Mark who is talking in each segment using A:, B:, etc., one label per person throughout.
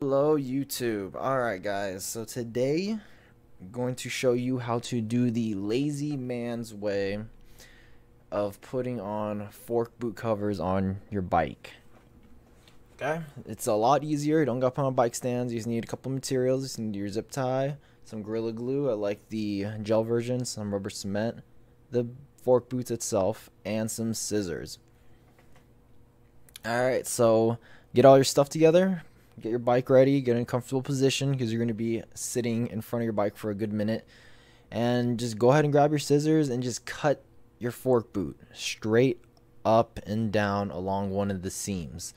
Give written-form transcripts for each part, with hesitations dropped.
A: Hello YouTube. Alright guys, so today I'm going to show you how to do the lazy man's way of putting on fork boot covers on your bike. Okay, it's a lot easier. You don't got to put on bike stands. You just need a couple materials. You just need your zip tie, some Gorilla Glue, I like the gel version, some rubber cement, the fork boots itself, and some scissors. Alright, so get all your stuff together. Get your bike ready, get in a comfortable position because you're going to be sitting in front of your bike for a good minute. And just go ahead and grab your scissors and just cut your fork boot straight up and down along one of the seams.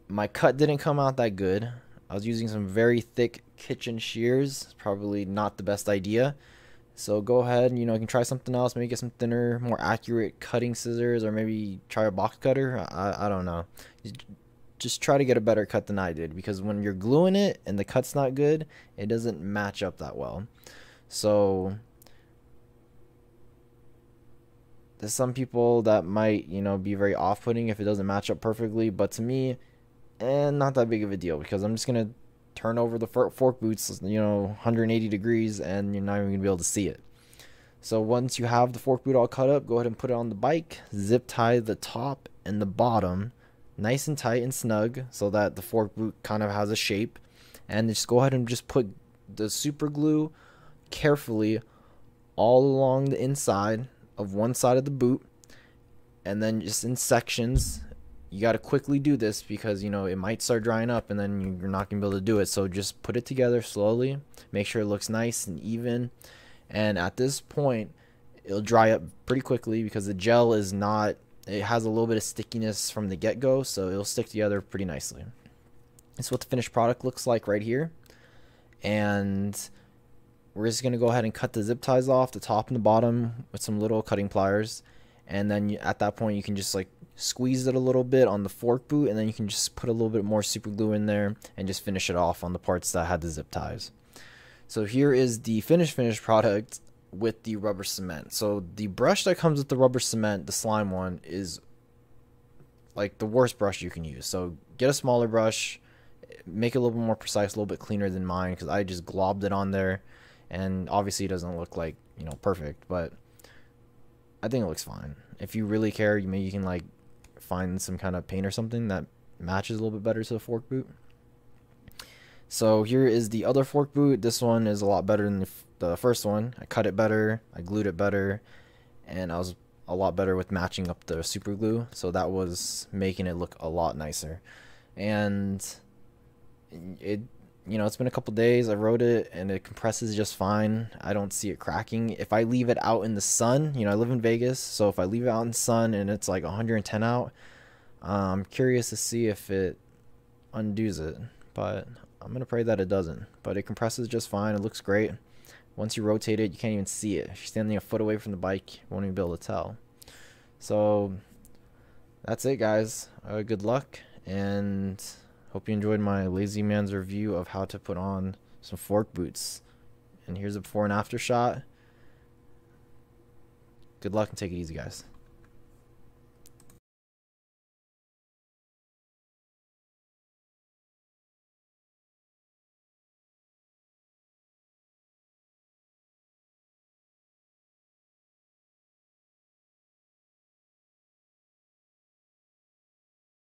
A: My cut didn't come out that good. I was using some very thick kitchen shears. Probably not the best idea. So go ahead and, you can try something else. Maybe get some thinner, more accurate cutting scissors, or maybe try a box cutter. I don't know. Just try to get a better cut than I did, because when you're gluing it and the cut's not good, it doesn't match up that well. So there's some people that might, be very off-putting if it doesn't match up perfectly, but to me, not that big of a deal, because I'm just gonna turn over the fork boots, 180 degrees, and you're not even gonna be able to see it. So once you have the fork boot all cut up, go ahead and put it on the bike, zip tie the top and the bottom nice and tight and snug so that the fork boot kind of has a shape, and just go ahead and just put the super glue carefully all along the inside of one side of the boot, and then just in sections. You got to quickly do this because it might start drying up and then you're not gonna be able to do it. So just put it together slowly, make sure it looks nice and even, and at this point it'll dry up pretty quickly because the gel is not, it has a little bit of stickiness from the get-go, so it'll stick together pretty nicely. This is what the finished product looks like right here. And we're just going to go ahead and cut the zip ties off, the top and the bottom, with some little cutting pliers. And then at that point you can just squeeze it a little bit on the fork boot, and then you can just put a little bit more super glue in there and just finish it off on the parts that had the zip ties. So here is the finished product with the rubber cement. So the brush that comes with the rubber cement, the slime one, is like the worst brush you can use. So get a smaller brush, make it a little bit more precise, a little bit cleaner than mine, because I just globbed it on there, and obviously it doesn't look like perfect, but I think it looks fine. If you really care, maybe you can find some kind of paint or something that matches a little bit better to the fork boot. So here is the other fork boot. This one is a lot better than the first one. I cut it better, I glued it better, and I was a lot better with matching up the super glue. So that was making it look a lot nicer. And it's been a couple days. I wrote it and it compresses just fine. I don't see it cracking. If I leave it out in the sun, I live in Vegas, so if I leave it out in the sun and it's like 110 out, I'm curious to see if it undoes it, but I'm gonna pray that it doesn't. But it compresses just fine. It looks great. Once you rotate it, you can't even see it. If you're standing a foot away from the bike, you won't even be able to tell. So that's it, guys. Good luck, and hope you enjoyed my lazy man's review of how to put on some fork boots. And here's a before and after shot. Good luck and take it easy, guys.